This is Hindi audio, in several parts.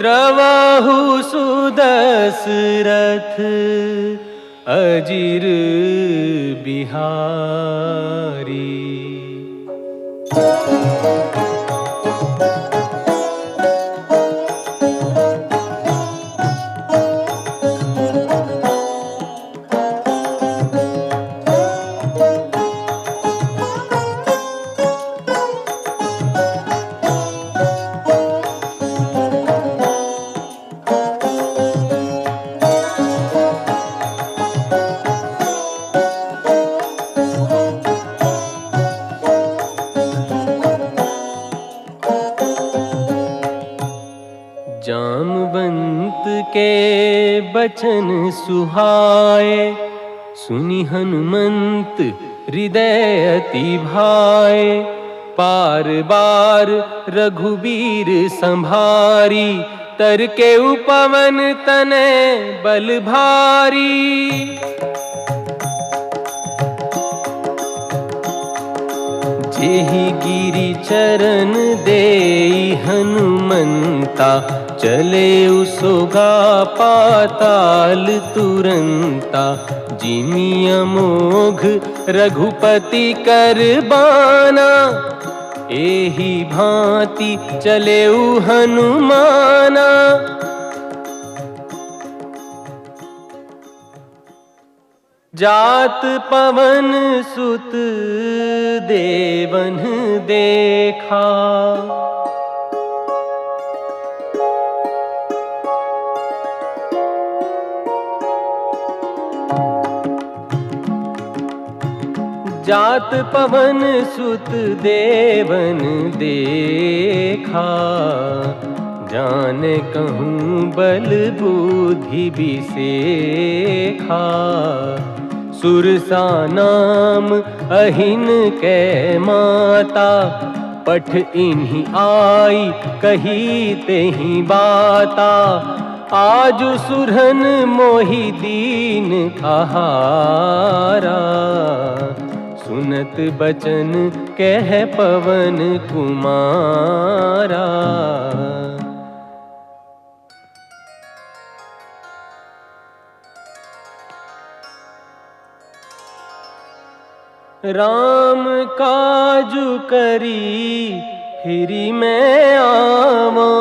द्रवहु सुदशरथ अजिर बिहारी। जामवंत के बचन सुहाए, सुनि हनुमंत हृदय अति भाए। पार बार रघुबीर संभारी, तर के उपवन तने बल भारी। जेहि गिरि चरण देई हनुमंता, चले उसोगा पाताल तुरंता। जिमि अमोघ रघुपति कर बाना, एहि भांति चले हनुमाना। जात पवन सुत देवन देखा, जात पवन सुत देवन देखा। जाने कहूँ बल बुद्धि बिसेखा, सुरसा नाम अहिन कै माता। पठ इन्हीं आई कही तेहि बाता, आज सुरहन मोहि दीन आहारा। सुनत बचन कह पवन कुमारा। राम काजु करी फिरि मैं आवा,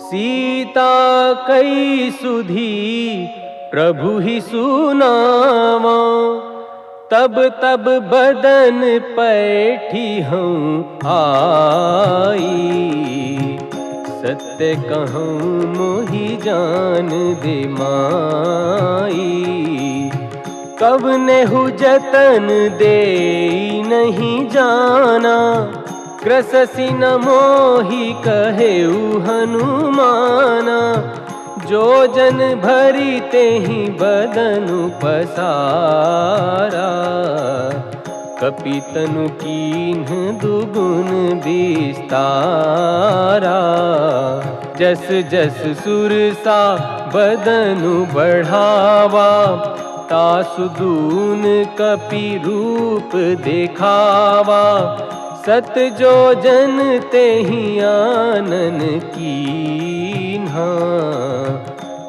सीता कई सुधी प्रभु ही सुनावा। तब तब बदन पैठी हूँ आई, सत्य कहूँ मोहि जान दे माई। कब नेहु जतन दे नहीं जाना, ग्रससि न मोहि कहेउ हनुमाना। जो जन भरी तेहि बदनु पसारा, कपितनु कीन्ह दुगुन विस्तारा। जस जस सुरसा बदनु बढ़ावा, तासु दून कपि रूप देखावा। सत जो जन तेहि आनन कीन्हा,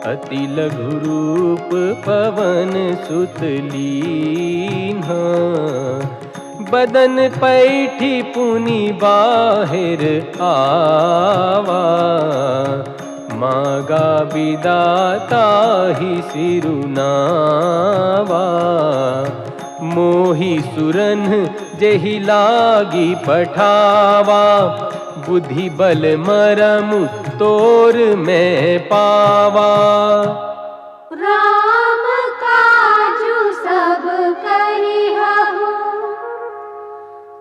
अति लघु रूप पवन सुत लीन्हा। बदन पैठी पुनि बाहिर आवा, मागा विदाता ही सिरुनावा। मोहि सुरन जेहि लागी पठावा, बुद्धि बल मरम तोर मैं पावा। राम काजु सब करिहु,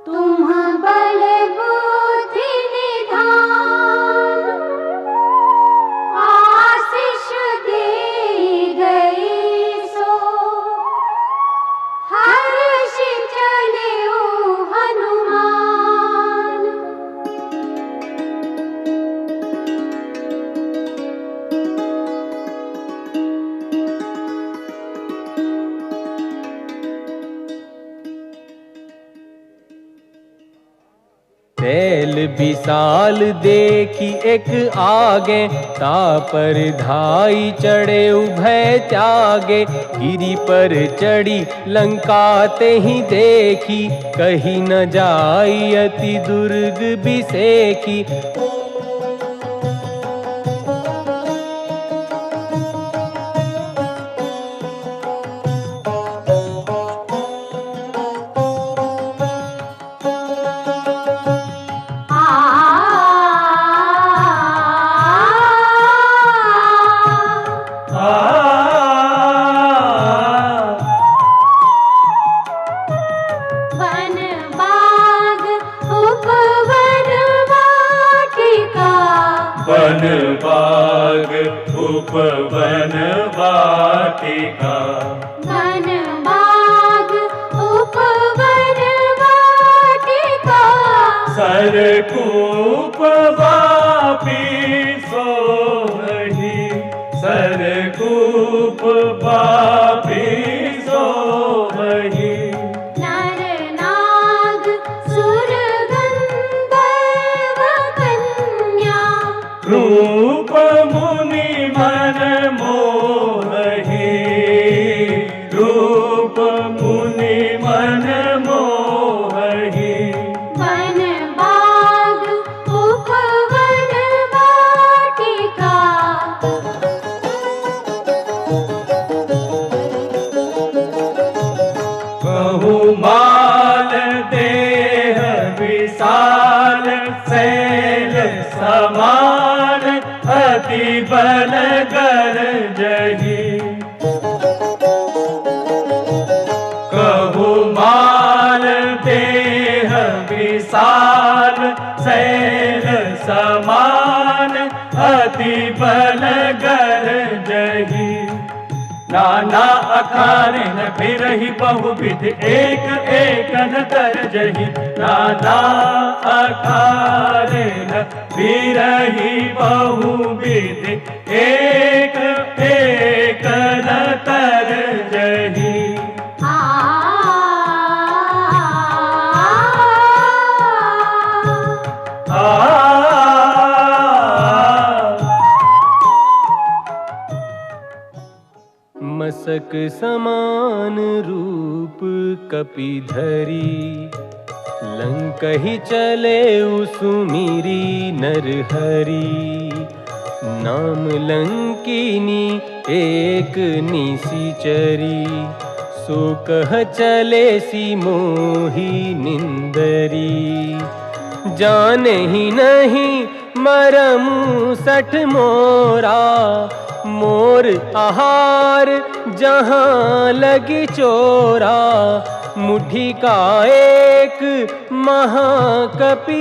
तुम बल बुद्धि निधान। आशीष दे गई सो, हर्ष चलेउ हनुमान। खेल विशाल देखी एक आगे, तापर धाई चढ़े उभय त्यागे। गिरी पर चढ़ी लंका ते ही देखी, कहीं न जाई अति दुर्ग बिसेखी। वन बाग उपवन वाटिका, वन बाग उपवन वाटिका। सरकूप वापी सोवही, सरकूप वापी सोवही। नर नाग सुर गंधर्व कन्या, रूप मुनि मन मोहही, रूप मुनि मन मोहही। वन बाग उपवन वाटिका। बहुमाल देह विशाल, शैल समान अति बल गर्जही। बहुमाल देह विशाल, शैल समान अति बल गर्जही। नाना अखान फिरहि बहुविध, एक एक न तरजही। नाना अखान फिरहि बहुविध, एक एक न तरजही। मसक समान रूप कपिधरी, लंकहि चले उसुमिरी नरहरि। नाम लंकिनी एक निशिचरी, सो कह चले सी मोही निंदरी। जाने ही नहीं मरमु सठ मोरा, मोर आहार जहाँ लगी चोरा। मुट्ठी का एक महाकपिहनी,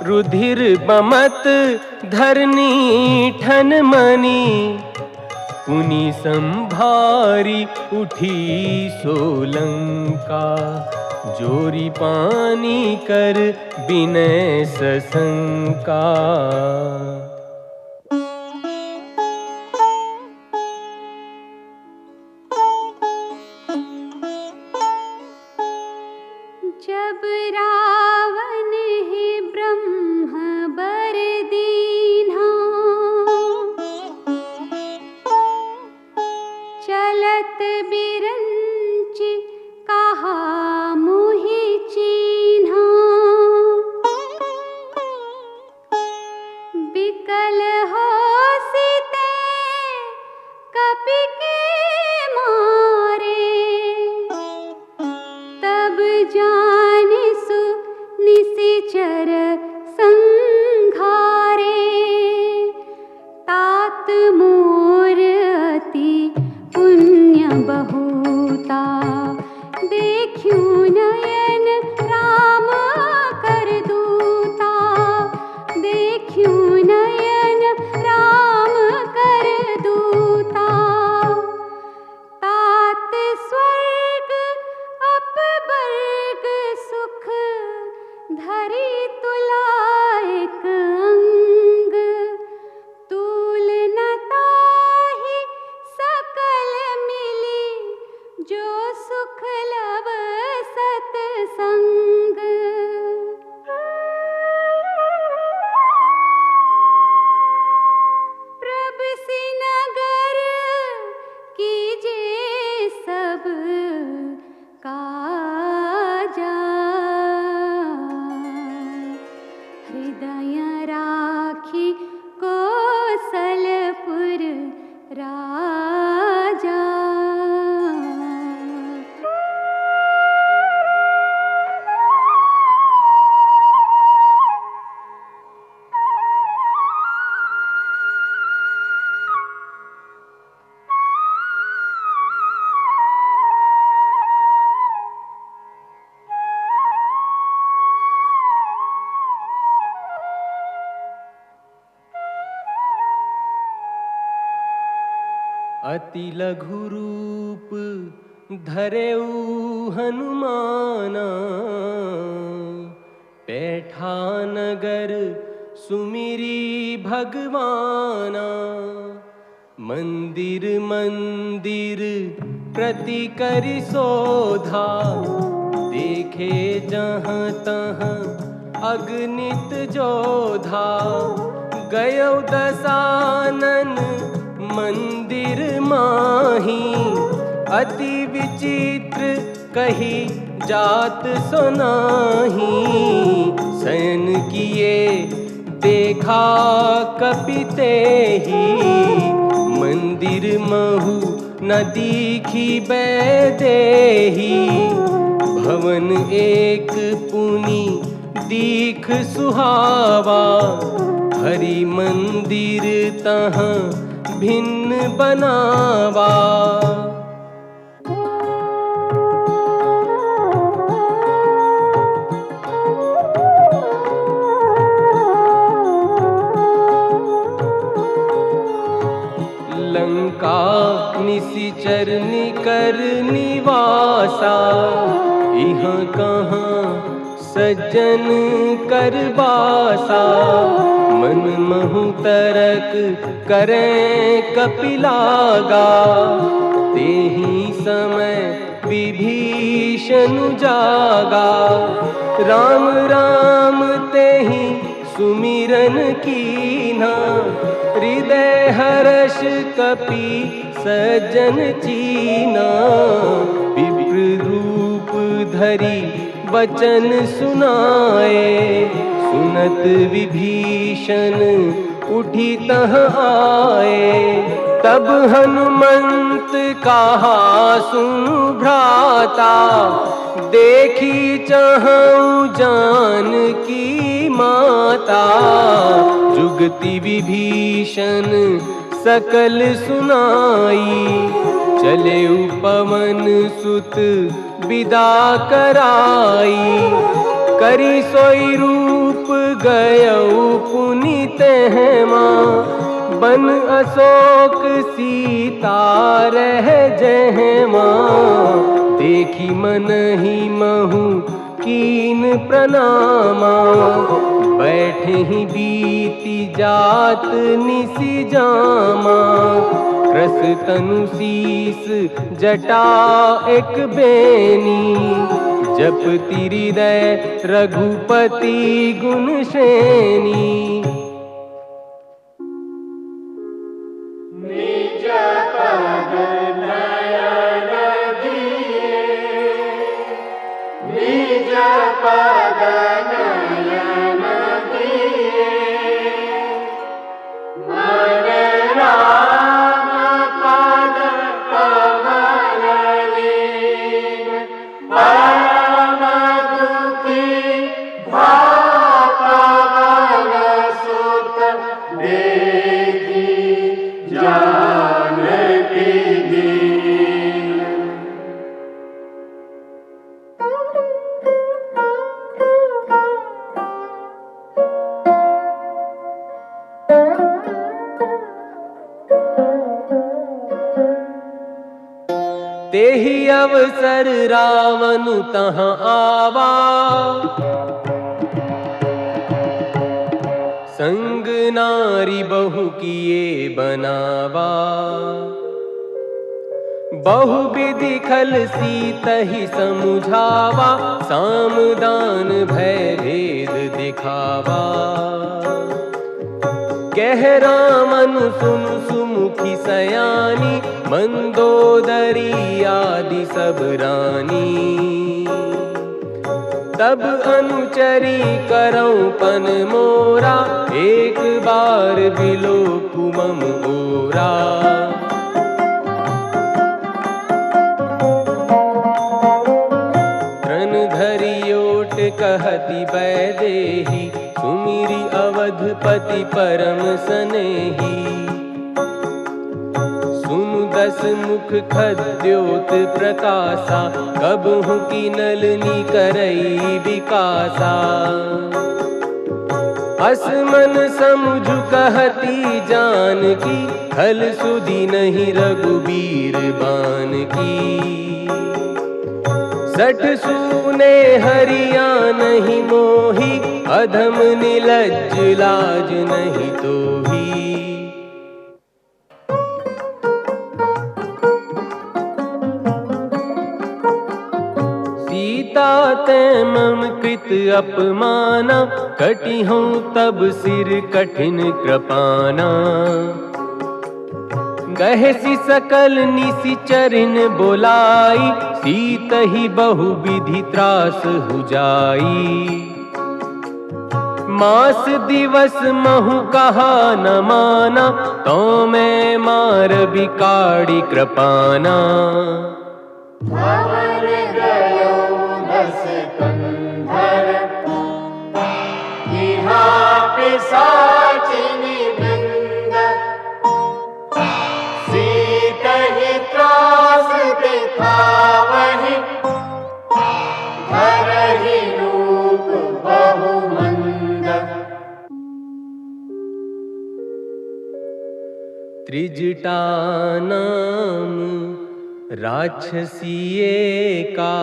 रुधिर बमत धरनी ठन मनी। पुनि संभारी उठी सोलंका, जोरी पानी कर बिनय सशंका। जब रावण है ब्रह्म बर दीन्हा, चलत बिरंच कहा मुहि चीन्हा। बिकल हो सीते कपि के मारे, तब जानिसु निशिचर संघारे। तात मोर अति पुण्य बहुता, देखियो नयन राम कर दूता। देखियो नयन राम राखी कौशलपुर राजा। अति लघु रूप धरेऊ हनुमाना, पैठा नगर सुमिरी भगवाना। मंदिर मंदिर प्रति करि शोधा, देखे जहाँ तहाँ अगणित जोधा। गयो दशानन मंदिर माही, अति विचित्र कही जात सुनाही। शयन किए देखा कपिते ही, मंदिर महु न दीखी बैदेही। भवन एक पुनि दीख सुहावा, हरि मंदिर तहाँ भिन्न बनावा। लंका निशिचर निकर निवासा, यहाँ कहाँ सज्जन कर बासा। मन महु तरक करें कपिलागा, तेहि समय विभीषण जागा। राम राम तेहि सुमिरन कीन्हा, हृदय हर्ष कपि सज्जन चीना। विप्र रूप धरि वचन सुनाए, सुनत विभीषण उठी तह आए। तब हनुमंत कहा सुनु भ्राता, देखी चाहूं जानकी माता। जुगति विभीषण सकल सुनाई, चले पवन सुत विदा कराई। करी सोई रूप गयऊ पुनीत है माँ, बन अशोक सीता रह जय माँ। देखी मन ही महु कीन प्रणामा, बैठे ही बीती जात निसी जामा। कृस तनु शीस जटा एक बेनी, जप हृदय रघुपति गुण श्रेणी। निज पद नयन दिए, निज पद नयन दिए। मन राम पद कमल लीन, परम दुखी भात बल सुत देखी जानकी दीन। तेहि अवसर रावण तहाँ आवा, संग नारी बहु किए बनावा। बहु विधि खल सीतहि समुझावा, सामदान भय भेद दिखावा। कह रामन सुन सुमुखी सयानी, मंदोदरी आदि सब रानी। तब अनुचरी करऊं पन मोरा, एक बार बिलो कुमम ओरा। तृण धरि ओट कहती बैदेही, सुमिरी अवधपति परम सनेही। सुनु दस मुख खद्योत प्रकाशा, कबहु की नलनी करई विकासा। असमन समुझ कहती जानकी, खल सुधि नहीं रघुबीर बान की। सठ सूने हरिया नहीं मोही, अधम निलज्ज लाज नहीं तोही। सीता ते मम कृत अपमाना, कटी हूँ तब सिर कठिन कृपाना। गहसी सकल निसिचरिन बोलाई, सीत ही बहु विधि त्रास हुजाई। मास दिवस महु कहा न माना, तो मैं मार बिकाड़ी कृपाना। भवन गयो दस कंधर, यहाँ पिशाचिनी वृंद। सीतहि त्रास दिखावहि, धरहि रूप बहुमंद। त्रिजटा नाम राक्षसिए का,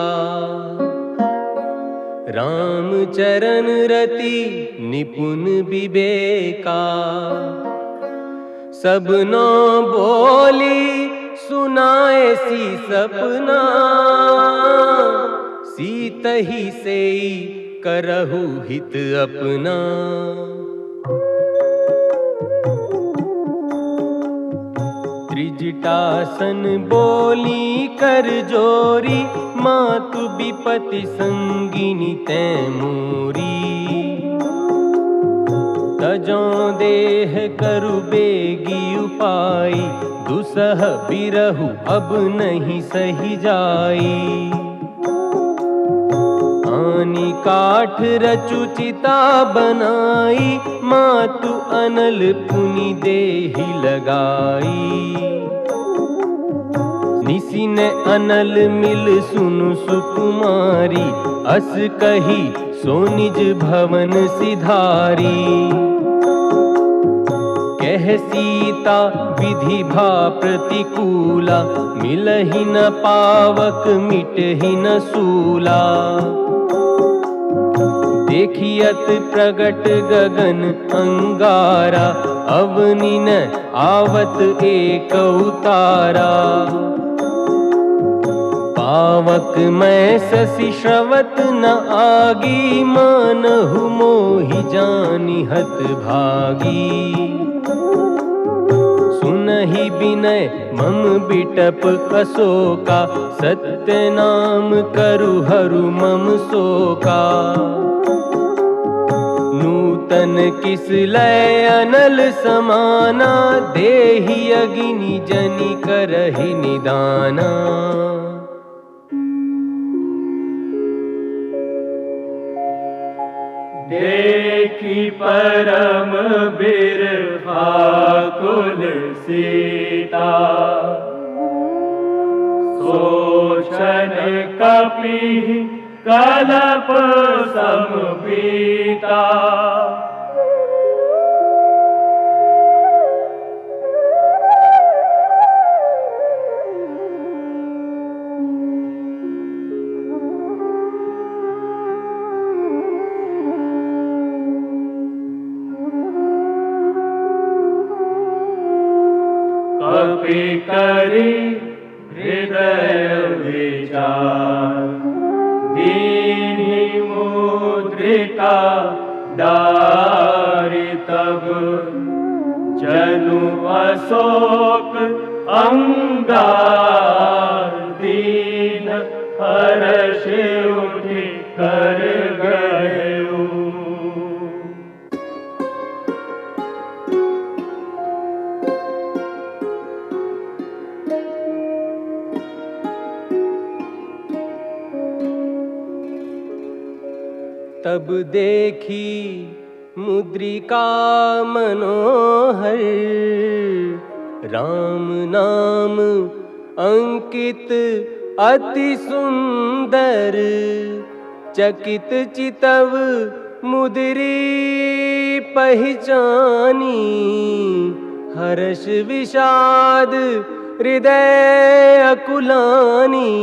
राम चरण रति निपुण विवेका। सबनो बोली सुनाए सी सपना, सीत ही से करहु हित अपना। त्रिजटासन बोली कर जोरी, मातु विपति संगिनी तै मोरी। तजों देह करु बेगी उपाई, दुसह बिरहु अब नहीं सही जाई। आनी काठ रचु चिता बनाई, मातु अनल पुनि देहि लगाई। निसि ने अनल मिल सुनु सुकुमारी, अस कही सो निज भवन सिधारी। कह सीता विधि भा प्रतिकूला, मिलहि न पावक मिटहि न सूला। देखियत प्रगट गगन अंगारा, अवनि न आवत एक उतारा। पावक मैं शशि श्रवत न आगी, मानहु मोहि जानि हत भागी। सुनहि बिनय मम बिटप अशोका, सत्य नाम करु हरु मम शोका। नूतन किस लय अनल समाना, देहि अगिनि जनि करहि निदाना। देखी परम बिरहा कुल सीता, सोचन कपि कलप समपीता। कपि करि हृदय विचार, दीनि मुद्रिका डारि तब। जनु अशोक अंगार, दीन हर्ष उठि कर तब देखी मुद्रिका मनोहर, राम नाम अंकित अति सुंदर। चकित चितव मुद्री पहचानी, हर्ष विषाद हृदय अकुलानी।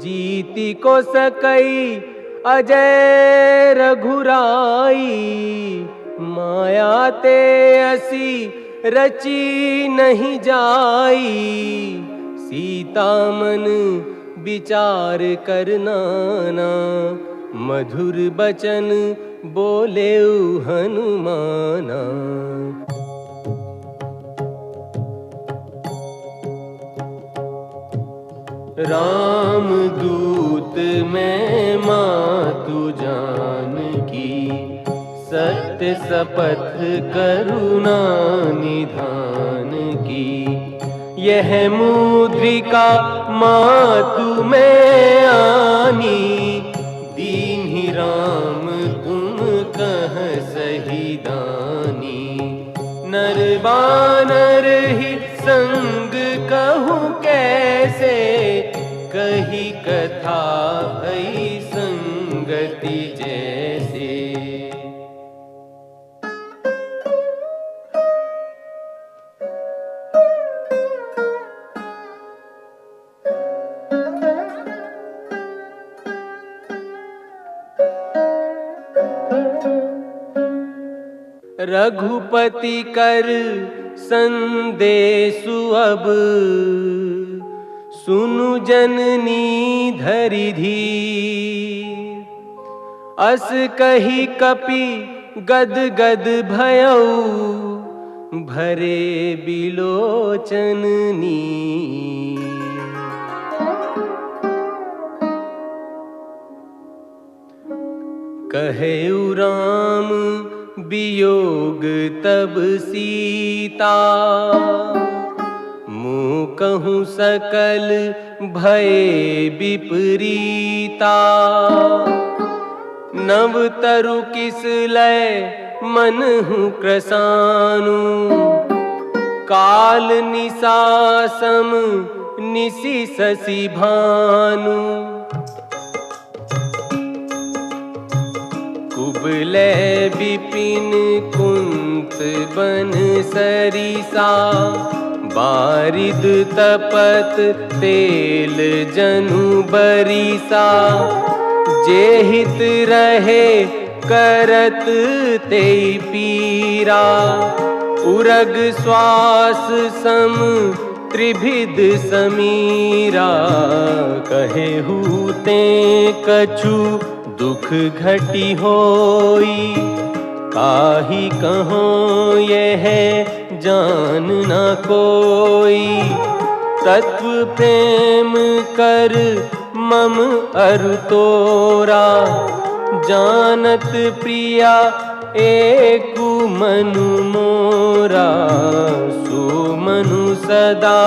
जीति को सकई अजय रघुराई, माया ते असी रची नहीं जाई। सीता मन विचार करनाना, मधुर बचन बोले हनुमाना। राम दूत में मातु जानकी, सत्य शपथ करुणा निधान की। यह मुद्रिका मातु में आनी, दीन्हि राम तुम कह सही दानी। नर बानर ही संग कहूँ कैसे, कही कथा भई संगति जैसे। रघुपति कर संदेशु अब, सुनु जननी धरि धीर। अस कही कपि गद गद भयउ, भरे बिलोचन नीर। कहेउ राम वियोग तब सीता, मुँह कहूँ सकल भय विपरीता। नव तरु किस लय मन हूँ क्रसानु, काल निसासम निसि ससी भानु। कुबले विपिन कुंत बन सरिसा, बारिद तपत तेल जनु बरिसा। जे हित रहे करत ते पीरा, उरग श्वास सम त्रिभिद समीरा। कहेहु ते कछु दुख घटी होई, काहि कहो यह जान न कोई। तत्व प्रेम कर मम अरु तोरा, जानत प्रिया एकु मनु मोरा। सो मनु सदा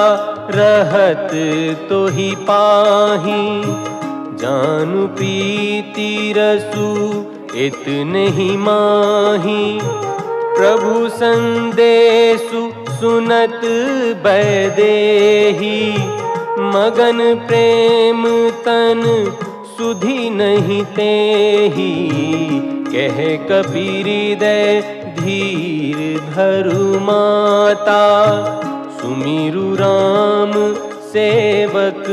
रहत तोहि पाही, जानु प्रीति रसु इतने ही माही। प्रभु संदेशु सुनत बैदेही, मगन प्रेम तन सुधि नहीं तेही। कह कबीर हृदय धीर धरु माता, सुमिरु राम सेवक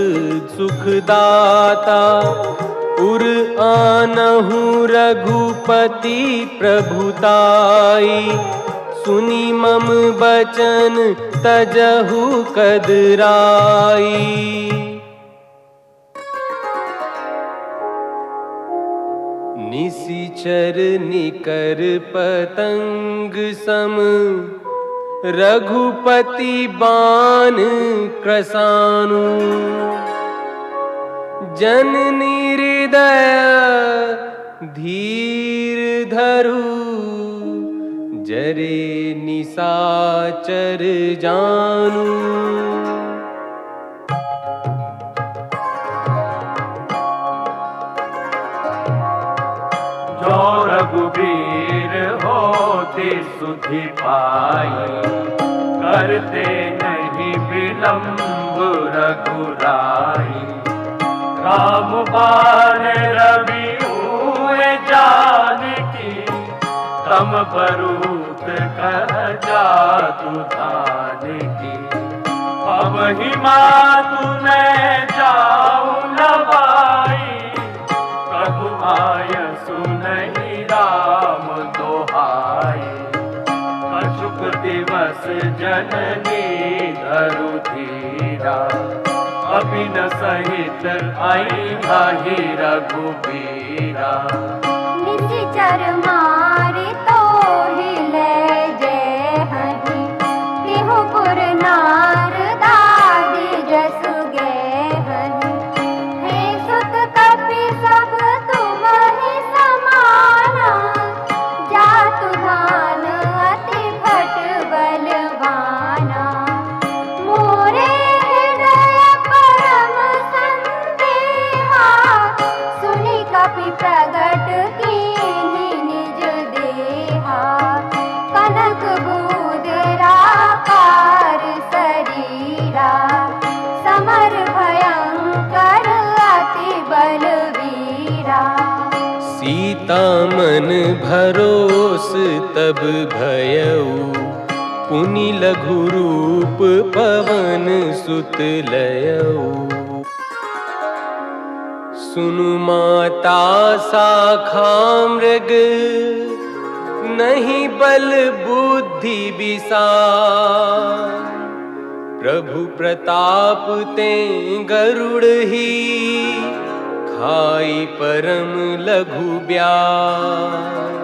सुखदाता। उर आनहु रघुपति प्रभुताई, सुनी मम बचन तजहु कदराई। निशिचर निकर पतंग सम, रघुपति बाण क्रसानु। जननी हृदय धीर धरु, जरे निसाचर जानु। मोती सुधि पाई, करते नहीं विलंब रघुराई। राम बाण रवि हुए जानकी, तम बरूत कह जातु धान की। अब ही मातु मैं जाऊं नवाई, कबु आय सुनहि राम दोहाई। अशुक दिवस जननी धरु धीरा, अबिन सहित आई भाई रघुबीरा। निशिचर मारि तो हिले जय हरि, बिहुपुर नार दादी जसु गे हरि। हे सुत कपि सब तुम ही समाना, जातु धान अति भट बलवाना। मोरे हृदय परम संदेहा, सुनि कपि प्रगट कीन्हि निज देहा। कनक बूदरा कार शरीरा, समर भयंकर अति बलवीरा। सीता मन भरोस तब भयऊ, पुनि लघु रूप पवन सुत लयऊ। सुनु माता शाखा मृग, नहीं बल बुद्धि विसार। प्रभु प्रताप ते गरुड़ ही, खाई परम लघु ब्यार।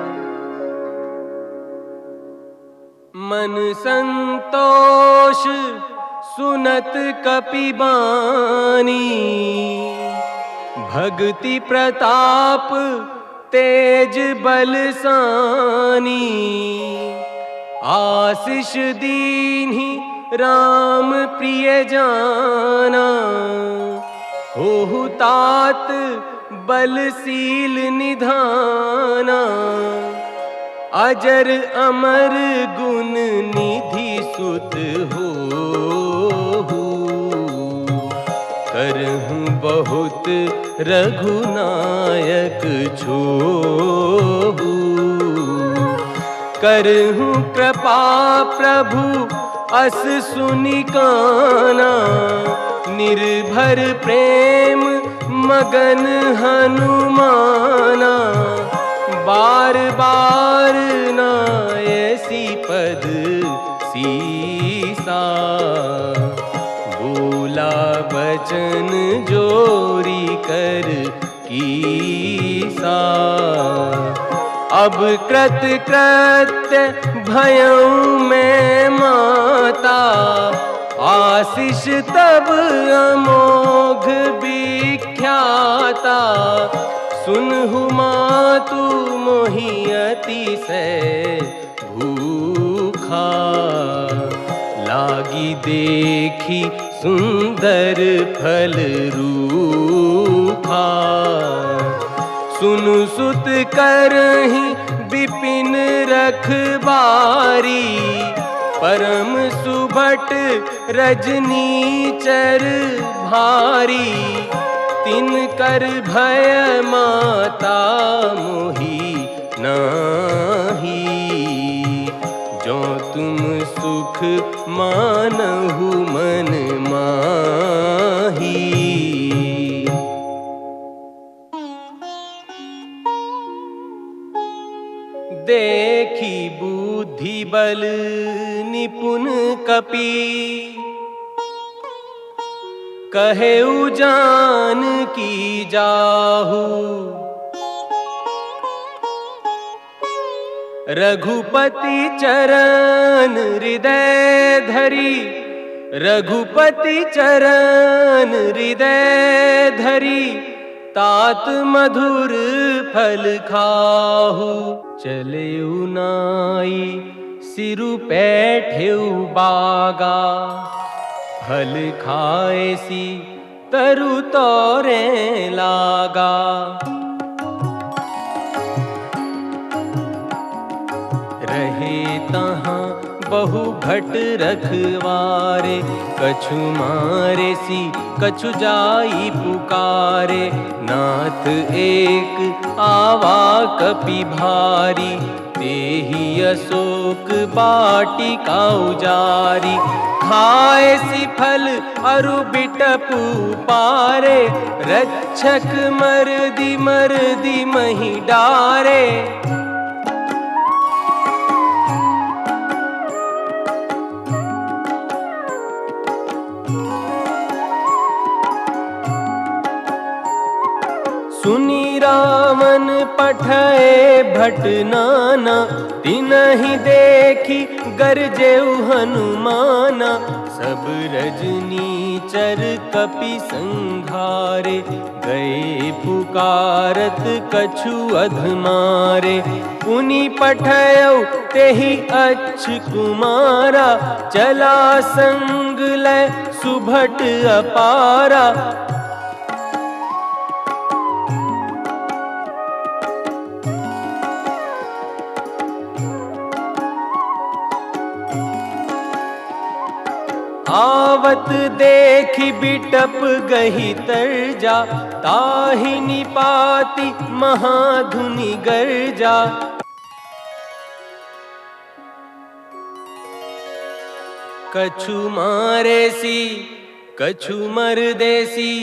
मन संतोष सुनत कपि बानी, भक्ति प्रताप तेज बलसानी। आशीष दीन्हि राम प्रिय जाना, होहु तात बलशील निधाना। अजर अमर गुण निधि सुत होहु, करहूँ बहुत रघुनायक छोहु। करहूँ कृपा प्रभु अस सुनि काना, निर्भर प्रेम मगन हनुमाना। बार बार नायसी पद सीसा, बोला बचन जोरी कर कीसा। अब कृत कृत्य भयऊ मैं माता, आशीष तब अमोघ विख्याता। सुनहु मातु मोहि अतिशय भूखा, लागी देखी सुंदर फल रूखा। सुनु सुत करहि विपिन रखबारी, परम सुभट रजनीचर भारी। तिन कर भय माता मोहि नाही, जो तुम सुख मानहु मन माही। देखी बुद्धि बल निपुण कपि, कहेउ जान की जाहू। रघुपति चरण हृदय धरी, रघुपति चरण हृदय धरी। तात मधुर फल खाहू, चलेउ नाई सिरु पैठेउ बागा। फल खाएसी तरु तोरे लागा। रहे रहे तहाँ बहु भट रखवारे, कछु मारे सी कछु जाई पुकारे। नाथ एक आवा कपि भारी, तेहि अशोक बाटिका उजारी। खाए सी फल अरु बिटपु पारे, रक्षक मरदी मरदी मही डारे। सुनी रावण पठए भट नाना, तिनहि देखी गरजेउ हनुमाना। सब रजनीचर कपि संघारे, गए पुकारत कछु अधमारे। पुनि पठयउ तेहि अच्छ कुमारा, चला संग लय सुभट अपारा। आवत देखी बिटप गही तरजा, ताहि निपाति महाधुनि गर्जा। कछु मारे सी कछु मर देसी,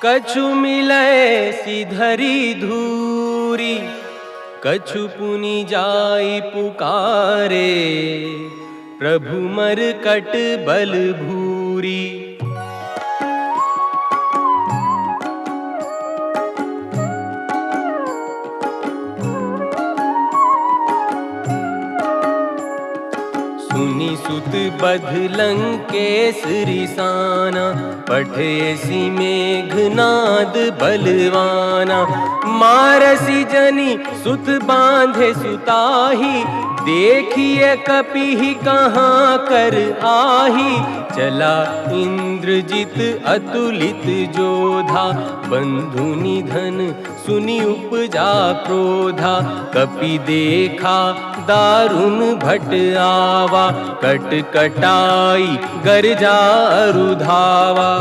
कछु मिलय सी धरी धूरी। कछु पुनि जाई पुकारे, प्रभु मरकट बल भूरी। सुनि सुत बध लंकेश रिसाना, पठेसी मेघनाद बलवाना। मारसी जनि सुत बांधे सुताही, देखिए कपि कहाँ कर आही। चला इंद्रजित अतुलित जोधा, बंधु निधन सुनि उपजा क्रोधा। कपि देखा दारुण भट आवा, कट कटाई गर्जा अरुधावा।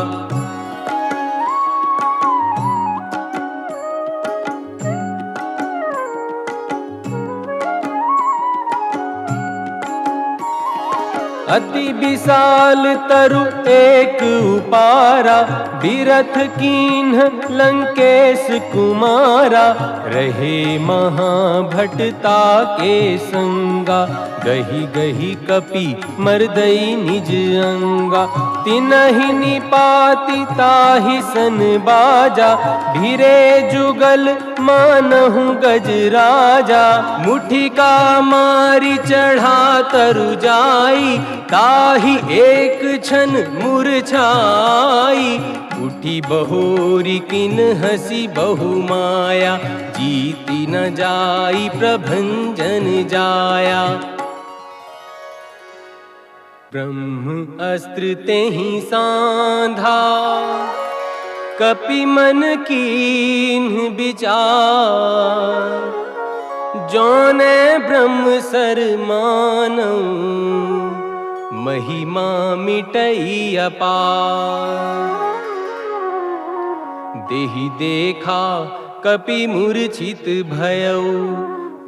अति विशाल तरु एक उपारा, बिरथ कीन्ह लंकेश कुमारा। रहे महाभटता के संगा, गही गही कपि मर्दई निज अंगा। तिनहि निपाति ताहि सन बाजा, भिरे जुगल मानहु गजराजा। मुठिका मारी चढ़ा तरु जाई, ताहि एक क्षण मूर्छाई। उठी बहोरी किन हसी बहु माया, जीति न जाई प्रभंजन जाया। ब्रह्म अस्त्र तेहि सांधा, कपि मन कीन्ह विचार। जौने ब्रह्म सर मानऊ, महिमा मिटई अपार। देहि देखा कपि मूर्छित भयऊ,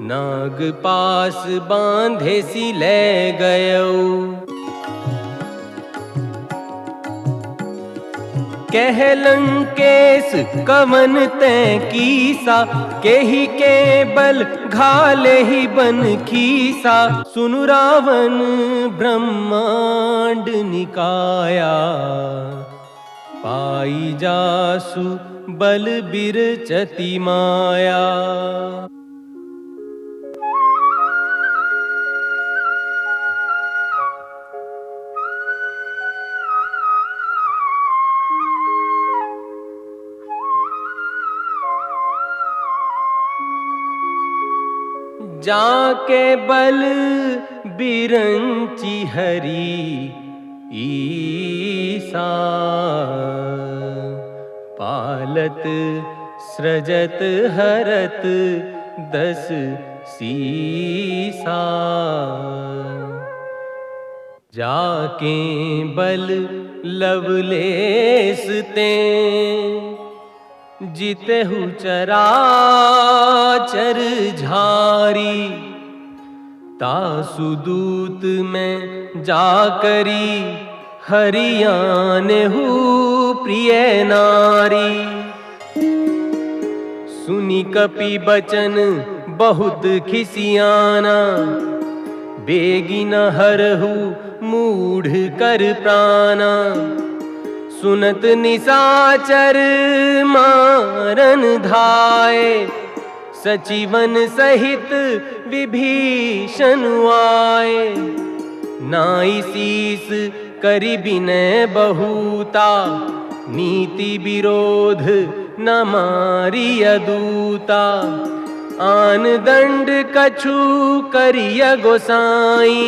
नाग पास बांधे सी ले गयऊ। कह लंकेश कवन तै कीसा, केहि के बल घाले ही बन खीसा। सुनु रावण ब्रह्मांड निकाया, पाई जासु बल बिरचति माया। जाके बल बिरंची हरी ईसा, पालत सृजत हरत 10 सीसा। जाके बल लवलेस ते जितेहु चराचर झारी। तासुदूत में जाकरी हरियाने हूँ प्रिय नारी। सुनी कपि बचन बहुत खिसियाना, बेगी न हरहु मूढ़ कर प्राणा। सुनत निशाचर मारन धाये, सचिवन सहित विभीषण आए। नाई शीस करि बिनय बहुता, नीति विरोध न मारिय दूता। आन दंड कछु करिय गोसाई,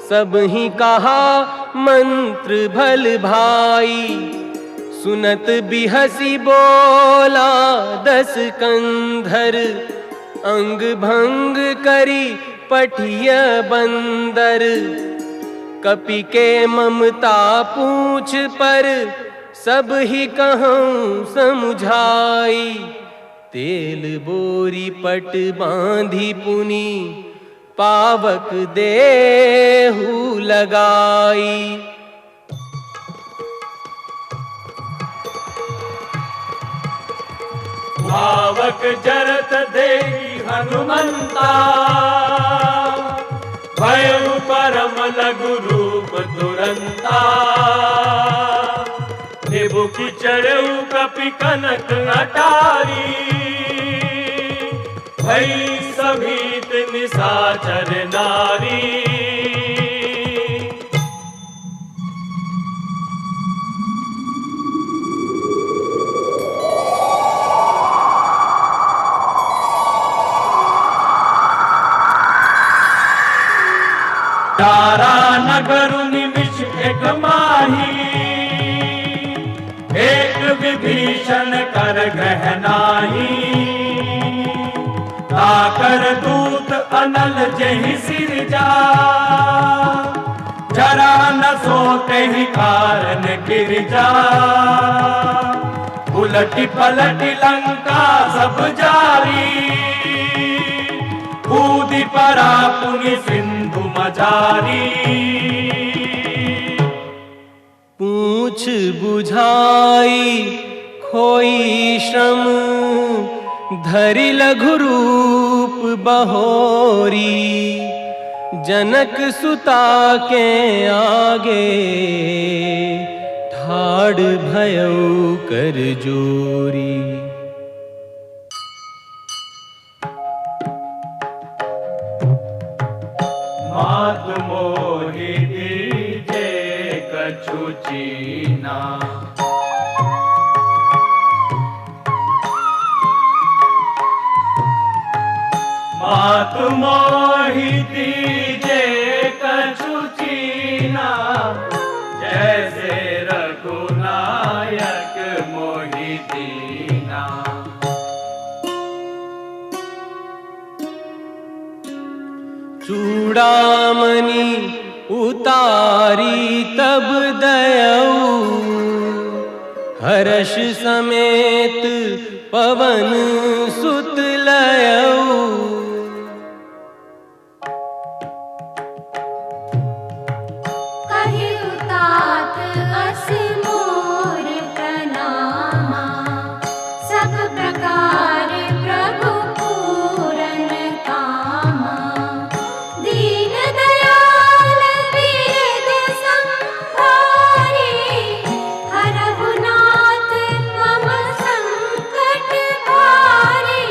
सब ही कहा मंत्र भल भाई। सुनत बिहसी बोला दस कंधर, अंग भंग करी पठिय बंदर। कपि के ममता पूछ पर, सब ही कहूँ समुझाई। तेल बोरी पट बांधी पुनी, पावक देहु लगाई। पावक जरत देहि हनुमंता, भयउ परम लघु रूप तुरंता। निबुकि चढ़ऊ कपि कनक अटारी, भई सभीत निशाचर नारी। तारा नगर निमिष एक माही, एक विभीषण कर गहनाही। ताकर दूत अनल जेहि सिरजा, जरा न सोते ही कारण गिरजा। उलटी पलटी लंका सब जारी, कूदी परा पुनि सिंधु मजारी। पूछ बुझाई खोई श्रम, धरि लघु रूप बहोरी। जनक सुता के आगे, ठाड़ भयउ कर जोरी। मात मोहि दीजे कछु चीना, मात मोहि दीजे कछु चीना। जैसे रघुनायक मोहि दीना। चूड़ामणि उतारी तब दयऊ, हर्ष समेत पवन सुत लयऊ। कहिउ तात अस मोर प्रणामा, सब प्रकार प्रभु पूरन कामा। दीन दयाल वेद संहारी, हरहु नाथ मम संकट भारी।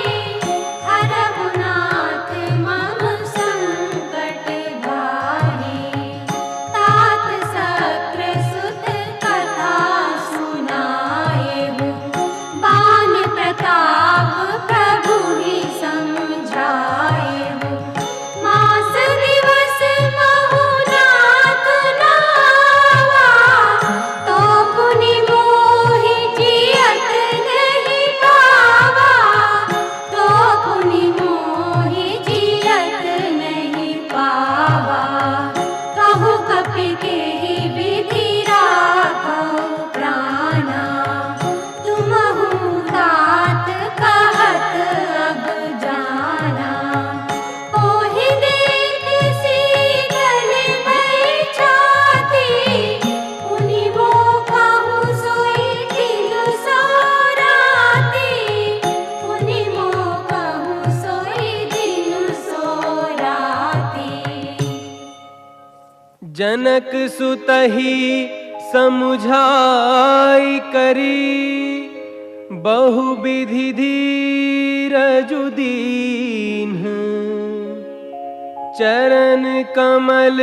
आपके ही विधि राखो प्राणा। तुमहु तात कहत अब जाना। ओहि देख शीतल भई छाती, पुनि वो कहूँ सोई दिन सो राती। पुनि वो कहूँ सोई दिन सो राती। जनक सुतहि समुझाई करी, बहु विधि धीरजु दीन्ह। चरण कमल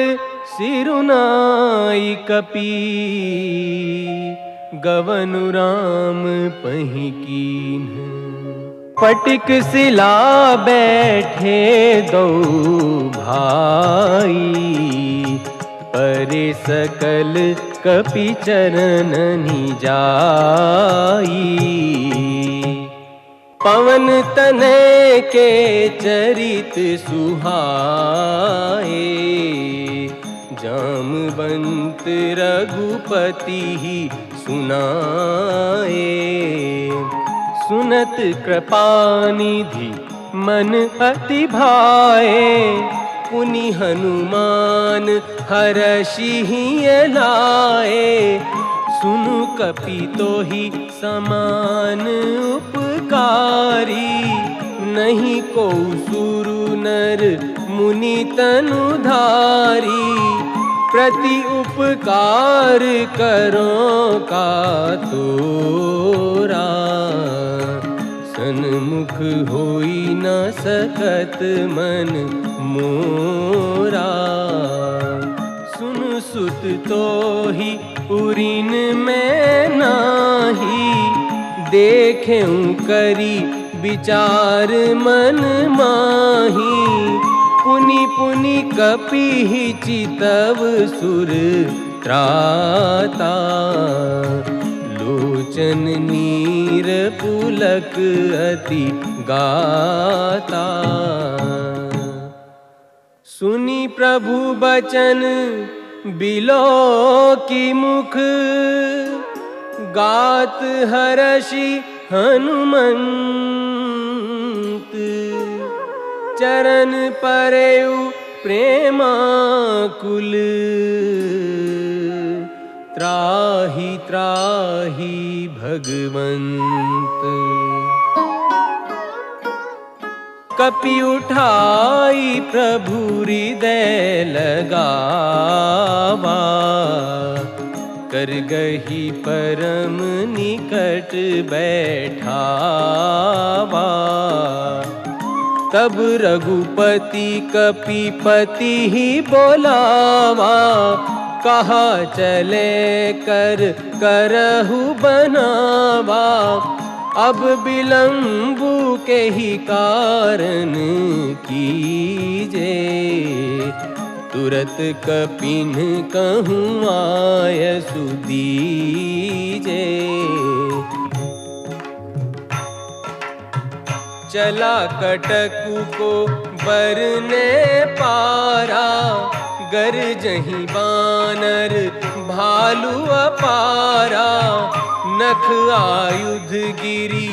सिरुनाई कपि, गवनु राम पहि कीन्ह। फटिक सिला बैठे दो भाई, परे सकल कपि चरणनि जाई। पवन तनय के चरित सुहाए, जामवंत रघुपति ही सुनाए। सुनत कृपा निधि मन अति भाए, पुनि हनुमान हरषि लाए। सुनु कपि तोहि समान उपकारी, नहीं को सुरु नर मुनि तनुधारी। प्रति उपकार करो का तोरा, सन्मुख होई न सकत मन मोरा। सुन सुत तोहि पुरीन में नाही, देखें करी विचार मन माही। पुनि पुनि कपि चितव सुर त्राता, लोचन नीर पुलक अति गाता। सुनी प्रभु बचन बिलो की मुख, गात हरषि हनुमंत। चरण परेउ प्रेमाकुल, त्राहि त्राहि भगवंत। कपि उठाई प्रभु हृदय लगावा, कर गही परम निकट बैठावा। तब रघुपति कपिपति ही बोलावा, कहा चले कर करहु बनावा। अब विलंबु के ही कारण कीजे, तुरत कपिन कहूँ आयसु दीजे। चला कटकु को बरने पारा, गरजहि बानर भालू अपारा। नख आयुध गिरी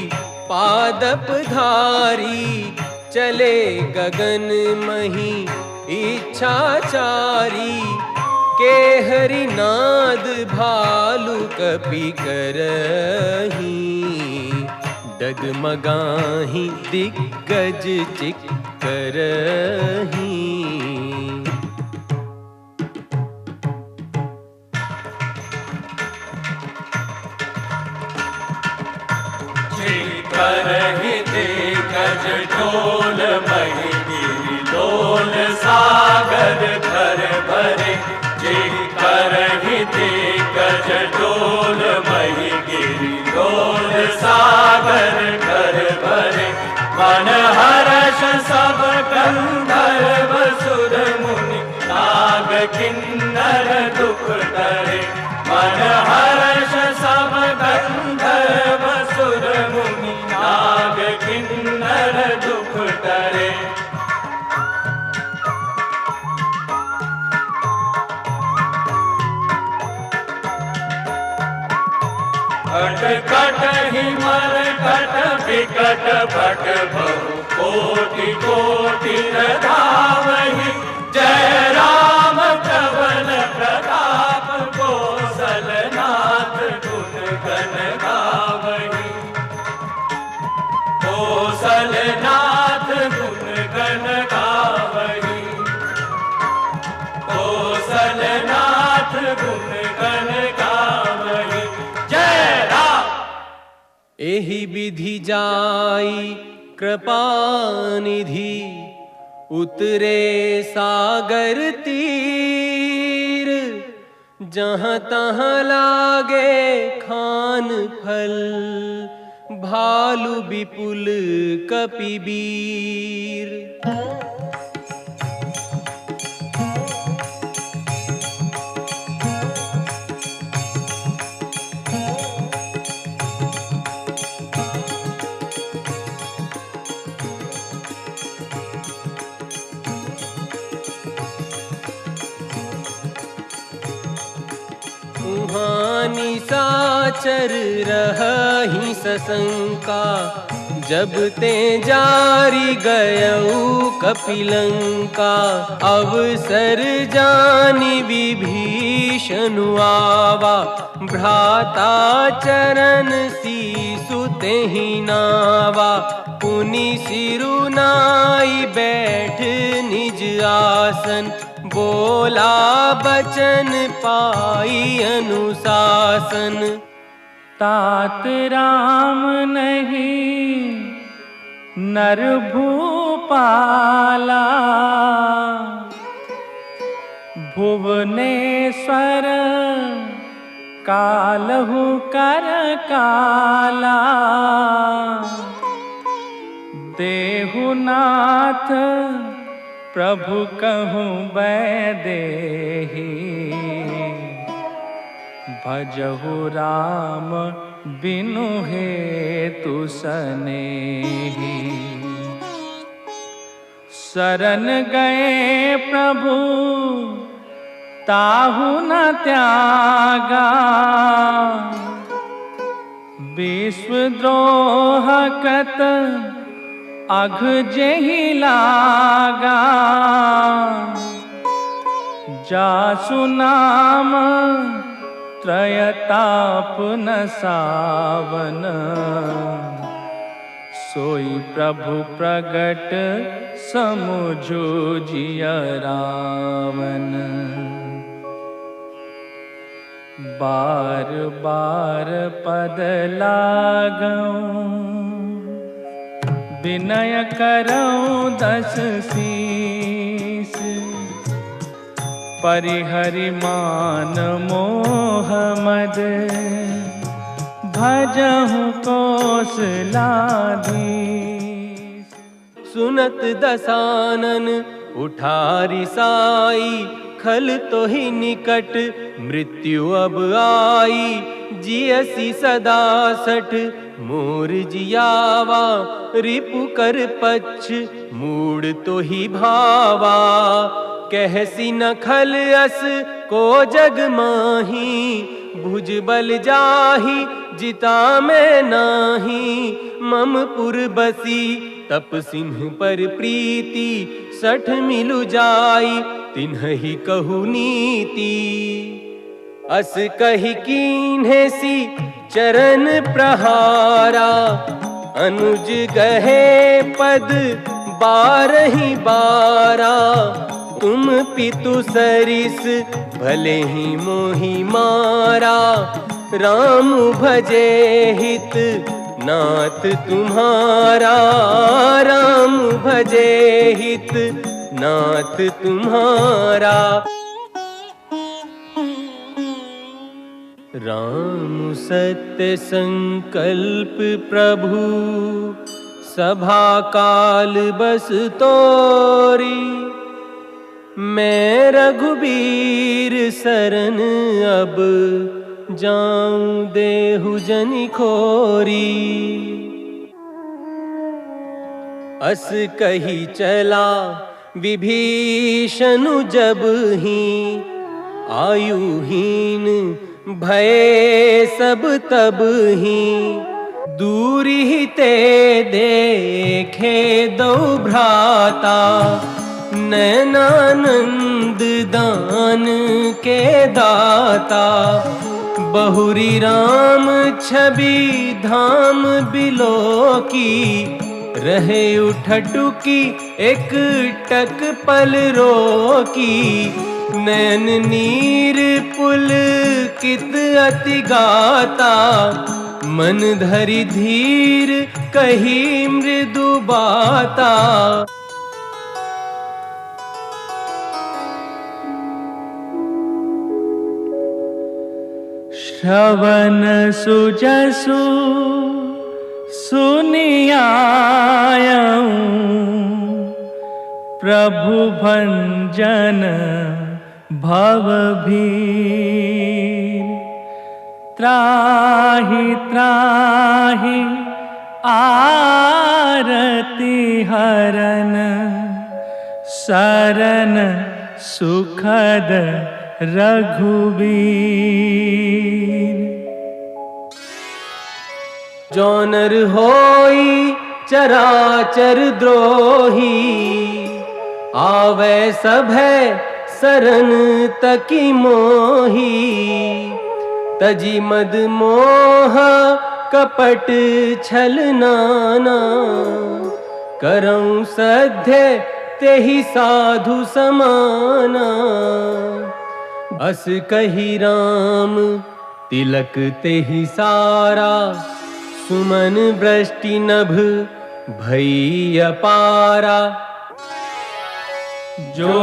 पादप धारी, चले गगन मही इच्छाचारी। के हरिनाद भालू कपि करही, डगमगाही दिग्गज चिक्करही। करहि दिग्गज ढोल मही गिरि डोल सागर घर भरे। जे करहि दिग्गज ढोल मही गिरि डोल सागर घर भरे। मन हर्ष सब गंधर्व सुर मुनि नाग किन्नर दुख डरे। मन हर्ष सब गंधर्व सुर मुनि नाग किन्नर दुख डरे। कट कट ही मर कट विकट भट बहु कोटि कोटि धावहि। जय राम प्रबल प्रताप कौशलनाथ गुण गण गावहि। कौशलनाथ गुण गण गावहि। कौशलनाथ गुण गण गावहि। जय राम। एहि विधि जाई कृपानिधि उतरे सागर तीर। जहाँ तहाँ लागे खान फल भालु विपुल कपिबीर। निशाचर रही सशंका जब ते जारी गयऊ कपिलंका। अवसर जानि विभीषण आवा भ्राता चरण सीसु तेहि नावा। पुनि सिरुनाई बैठ निज आसन बोला बचन पाई अनुशासन। तात राम नहीं नर भूपाला भुवनेश्वर कालहु कर काला। देहुनाथ प्रभु कहूँ बैदेही भजहु राम बिनु हेतु सनेही। शरण गए प्रभु ताहु न त्यागा विश्वद्रोह कृत अघ जेहि लागा। जासु नाम त्रयताप न सावन सोई प्रभु प्रगट समुझो जिय रावण। बार बार पद लागऊं विनय करऊं दस शीस। परिहरि मान मोह मद भजहु कौशलाधीश। सुनत दसानन उठारी साई खल तो ही निकट मृत्यु अब आई। जियसी सदा सठ मोर जियावा रिपु कर पच्छ मूड तो ही भावा। कहसी न खल अस को जग माही भुज बल जाही जिता मैं नाही। मम पुर बसी तप सिंह पर प्रीति सठ मिलु जाई तिन्हि कहु नीति। अस कही कीन्हे सी चरण प्रहारा अनुज गहे पद बारहि बारा। तुम पितु सरिस भले ही मोहि मारा राम भजे हित नाथ तुम्हारा। राम भजे हित नाथ तुम्हारा। राम सत्य संकल्प प्रभु सभा काल बस तोरी। मैं रघुबीर सरन अब जाऊं देहु जनि खोरी। अस कही चला विभीषण जब ही आयुहीन भये सब तब ही दूरी ते देखे दो भ्राता। नैनानंद दान के दाता, बहुरी राम छवि धाम बिलो की। रहे उठटुकी एक टक पल रोकी। नैन नीर पुल कित अति गाता। मन धरि धीर कही मृदु बाता। श्रवण सुजसु सुनियायऊं। प्रभु भंजन भव भीर। त्राहि त्राहि आरती हरन। शरण सुखद रघुवीर। जो नर होई चराचर द्रोही। आवे सभै सरन तकी मोही। तजी मद मोह कपट छल नाना। करऊं सध्य तेहि साधु समाना। अस कही राम तिलक तेहि सारा। सुमन वृष्टि नभ भई अपारा। जो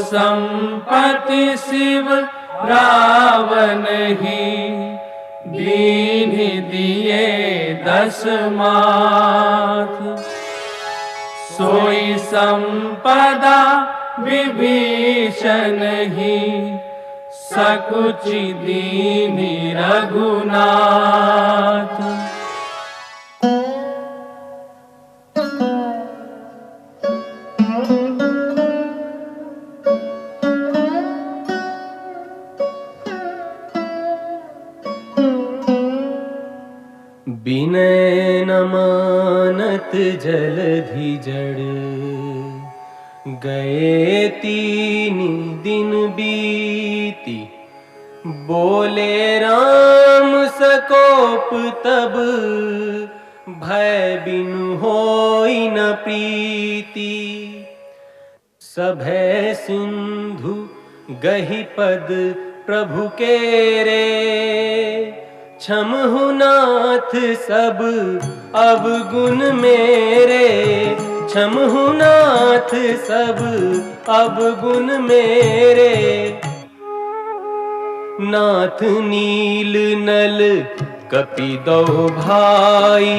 संपत्ति शिव रावण ही। दीन दिए 10 माथ। सोई संपदा विभीषण ही। सकुचि दीनि रघुनाथ। बिनय न मानत जलधि जड़। गए 3 दिन बीती। बोले राम सकोप तब। भय बिनु होई न प्रीति। सभै सिंधु गहि पद प्रभु के रे। क्षमहु नाथ सब अवगुण मेरे। क्षमहु नाथ सब अवगुण मेरे। नाथ नील नल कपि दो भाई।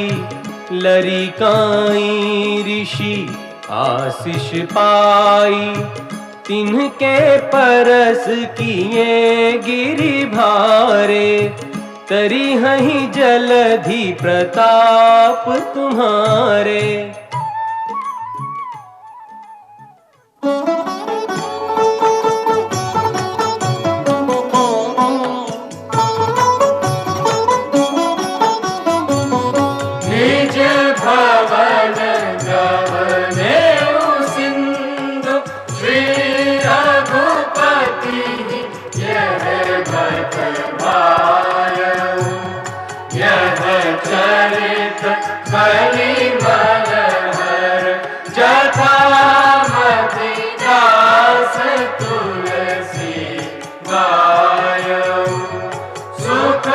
लरिकाई ऋषि आशीष पाई। तिन्हके परस किए गिरि भारे। तरी हहीं जलधि प्रताप तुम्हारे। निज भवन गवनेउ सिंधु। श्री रघुपति यह भक्त भायऊ। यह चरित कलि मनहर। जथामति दास तुलसी गायऊ। सुख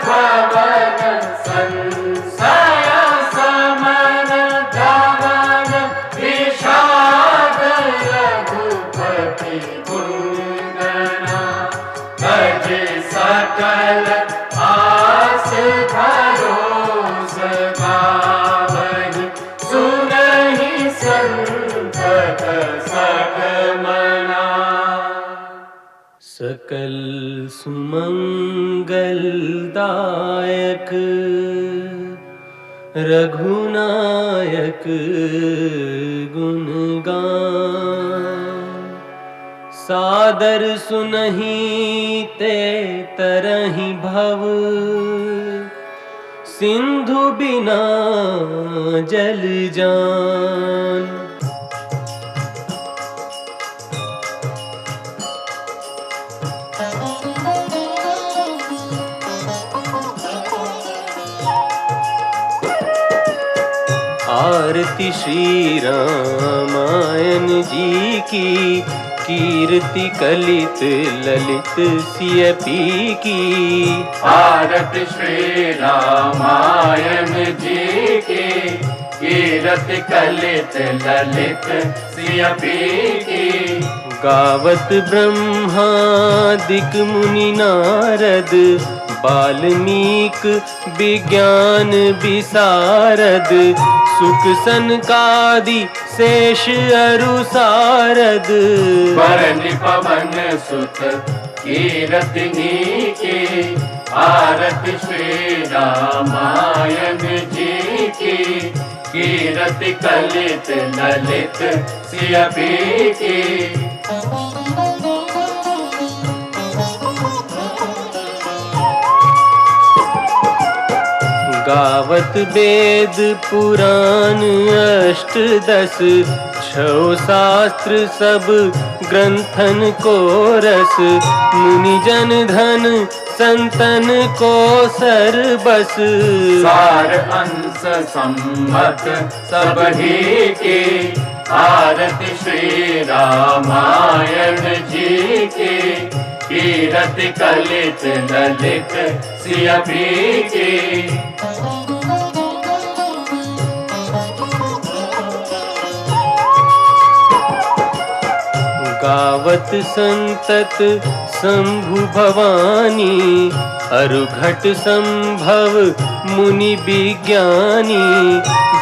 भवन संशय समन धवन। विषाद रघुपति गुणगना। भज सकल आस भरोस गावहि। सुनहि संतत सकमना। सकल सुमंगलदायक। रघुनायक गुण गान। सादर सुनहि ते तरहि भव, सिंधु बिना जल जान। आरती श्री रामायण जी की, कीर्ति कलित ललित सिय पी की। आरती श्री रामायण जी की, कीर्ति कलित ललित सिय पी की। गावत ब्रह्मादिक मुनि नारद, वाल्मीक विज्ञान विशारद। सुख सनकादि शेष अरु सारद, बरनि पवन सुत कीरतिनी की। आरती श्री रामायण जी की, कीर्ति कलित ललित सिय पी की। गावत वेद पुराण अष्ट दस, छौ शास्त्र सब ग्रंथन को रस। मुनि जन धन संतन को सरबस, सार अंश सम्मत सब ही की। आरती श्री रामायण जी की, कीर्ति कलित ललित सिय पी की। गावत संतत शंभु भवानी, अरुघट संभव मुनि विज्ञानी।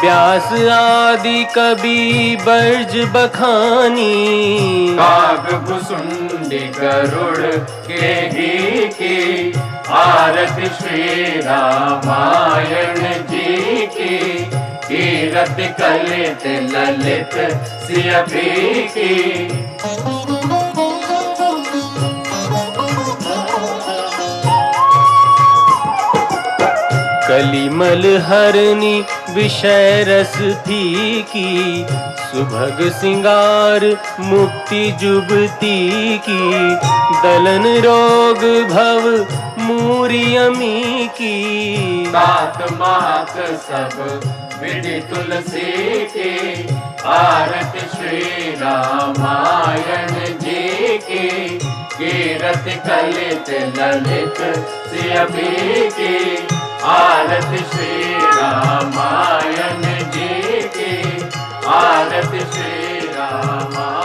व्यास आदि कवि बर्ज बखानी, काग भुसुंडी गरुड़ के ही की। आरती श्री रामायण जी की, कीर्ति कलित ललित सिय पी की। कलिमल हरनी विषय रस फीकी, सुभग सिंगार मुक्ति जुबती की। दलन रोग भव मूरियमी की, तात मात सब विधि तुलसी की। आरती श्री रामायण जी की, कीर्ति कलित ललित सिय पी की। आरती श्री रामायण जी की, आरती श्री रामायण।